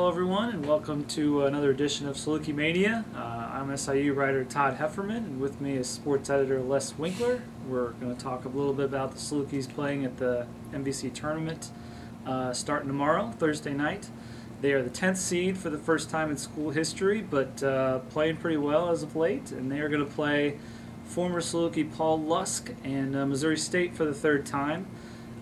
Hello everyone and welcome to another edition of Salukimania. I'm SIU writer Todd Hefferman, and with me is sports editor Les Winkler. We're going to talk a little bit about the Salukis playing at the MVC tournament starting tomorrow, Thursday night. They are the 10th seed for the first time in school history, but playing pretty well as of late, and they are going to play former Saluki Paul Lusk and Missouri State for the third time.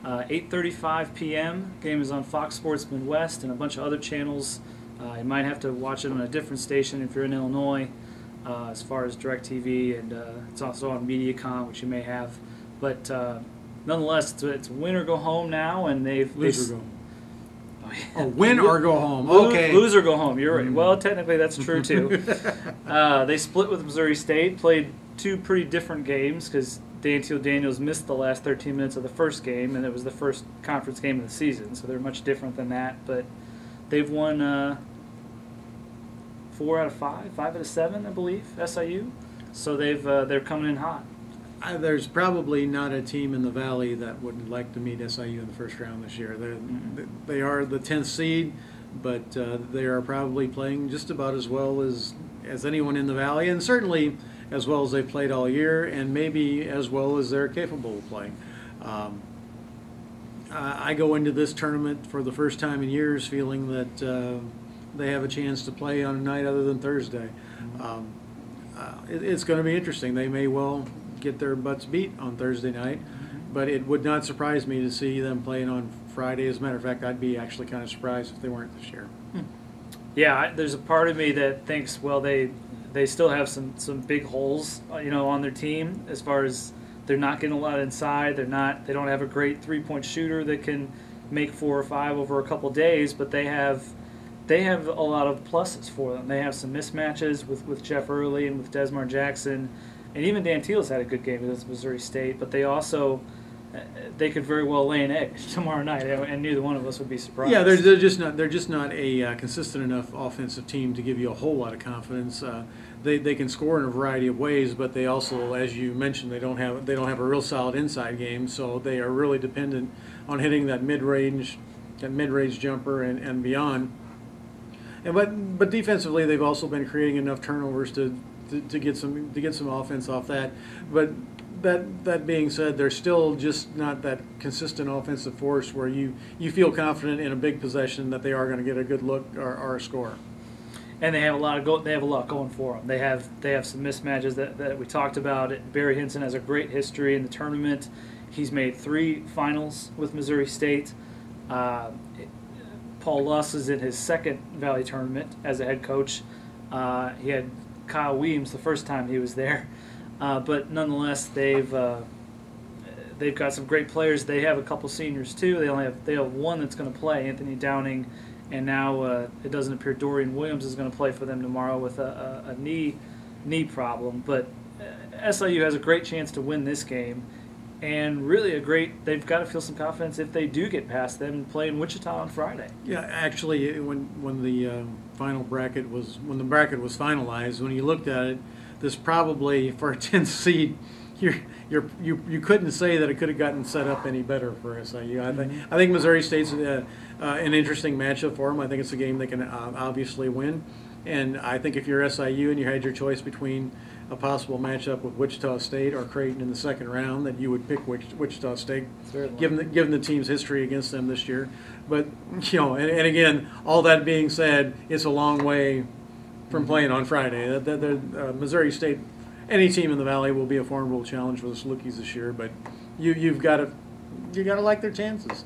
8:35 p.m. Game is on Fox Sports Midwest and a bunch of other channels. You might have to watch it on a different station if you're in Illinois, as far as DirecTV, and it's also on MediaCom, which you may have. But nonetheless, it's win or go home now, and lose or go. Oh, win or go home. Okay. Lose or go home. You're right. Well, technically that's true too. They split with Missouri State, played two pretty different games because Dantil Daniels missed the last 13 minutes of the first game, and it was the first conference game of the season, so they're much different than that. But they've won 4 out of 5 out of 7, I believe, SIU. So they're coming in hot. There's probably not a team in the Valley that would like to meet SIU in the first round this year. They are the 10th seed, but they are probably playing just about as well as anyone in the Valley, and certainly as well as they've played all year, and maybe as well as they're capable of playing. I go into this tournament for the first time in years feeling that they have a chance to play on a night other than Thursday. It's going to be interesting. They may well get their butts beat on Thursday night, but it would not surprise me to see them playing on Friday. As a matter of fact, I'd be actually kind of surprised if they weren't this year. Yeah, there's a part of me that thinks, well, they still have some big holes, on their team as far as they're not getting a lot inside. They don't have a great 3-point shooter that can make 4 or 5 over a couple days, but they have a lot of pluses for them. They have some mismatches with Jeff Early and with Desmar Jackson, and even Dantil's had a good game against Missouri State, but they could very well lay an egg tomorrow night, and neither one of us would be surprised. Yeah, they're just not a consistent enough offensive team to give you a whole lot of confidence. They can score in a variety of ways, but they also, as you mentioned, they don't have a real solid inside game, so they are really dependent on hitting that mid-range jumper and beyond. But defensively, they've also been creating enough turnovers to get some offense off that. But that being said, they're still just not that consistent offensive force where you feel confident in a big possession that they are going to get a good look or a score. And they have a lot going for them. They have some mismatches that we talked about. Barry Hinson has a great history in the tournament. He's made 3 finals with Missouri State. Paul Luss is in his second Valley tournament as a head coach. He had Kyle Weems the first time he was there. But nonetheless, they've got some great players. They have a couple seniors too. They have one that's going to play, Anthony Downing, and now it doesn't appear Dorian Williams is going to play for them tomorrow with a knee problem. But SIU has a great chance to win this game, and really they've got to feel some confidence if they do get past them and play in Wichita on Friday. Yeah, actually, when the bracket was finalized, when you looked at it, this probably for a 10th seed, you couldn't say that it could have gotten set up any better for SIU. I think Missouri State's an interesting matchup for them. I think it's a game they can obviously win, and I think if you're SIU and you had your choice between a possible matchup with Wichita State or Creighton in the second round, that you would pick Wichita State, given the team's history against them this year. But and again, all that being said, it's a long way from playing on Friday. Missouri State, any team in the Valley will be a formidable challenge for the Salukis this year, but you've got to like their chances.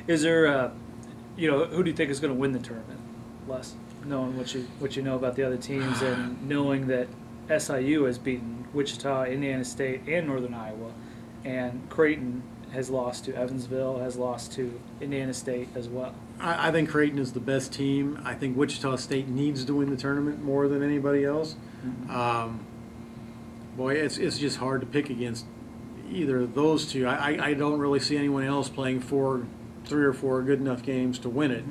Is there who do you think is going to win the tournament, Les? Knowing what you know about the other teams and knowing that SIU has beaten Wichita, Indiana State, and Northern Iowa, and Creighton has lost to Evansville, has lost to Indiana State as well. I think Creighton is the best team. I think Wichita State needs to win the tournament more than anybody else. Boy, it's just hard to pick against either of those two. I don't really see anyone else playing 3 or 4 good enough games to win it.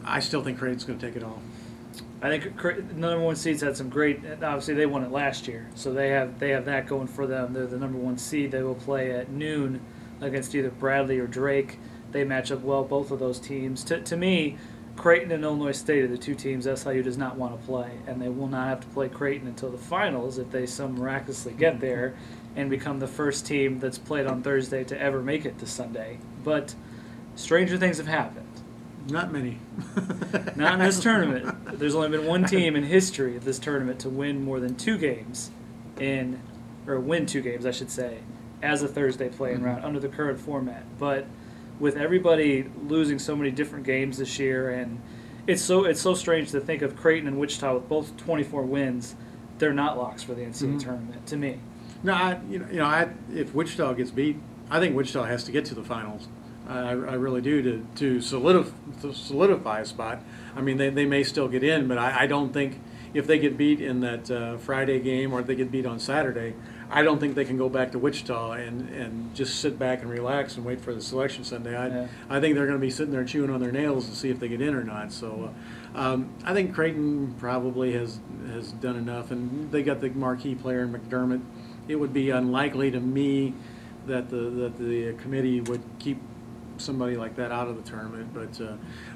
I still think Creighton's going to take it all. I think the number 1 seeds had some great. Obviously, they won it last year, so they have that going for them. They're the number 1 seed. They will play at noon against either Bradley or Drake. they match up well, both of those teams. To me, Creighton and Illinois State are the two teams SIU does not want to play, and they will not have to play Creighton until the finals if they so miraculously get there and become the first team that's played on Thursday to ever make it to Sunday. But stranger things have happened. Not many. Not in this tournament. There's only been one team in history of this tournament to win more than 2 games win 2 games, I should say, as a Thursday playing round under the current format. But with everybody losing so many different games this year, and it's so strange to think of Creighton and Wichita with both 24 wins, they're not locks for the NCAA tournament to me. No, if Wichita gets beat, I think Wichita has to get to the finals. I really do to solidify a spot. I mean, they may still get in, but I don't think if they get beat in that Friday game or if they get beat on Saturday, I don't think they can go back to Wichita and just sit back and relax and wait for the selection Sunday. I think they're going to be sitting there chewing on their nails to see if they get in or not. So I think Creighton probably has done enough, and they got the marquee player in McDermott. It would be unlikely to me that the committee would keep somebody like that out of the tournament, but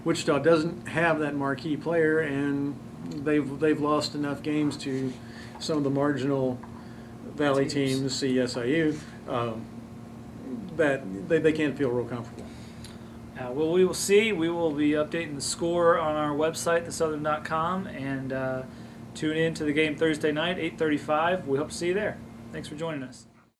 Wichita doesn't have that marquee player, and they've lost enough games to some of the marginal Valley teams, CSIU, that they can't feel real comfortable. Well, we will see. We will be updating the score on our website, thesouthern.com, and tune in to the game Thursday night, 8:35. We hope to see you there. Thanks for joining us.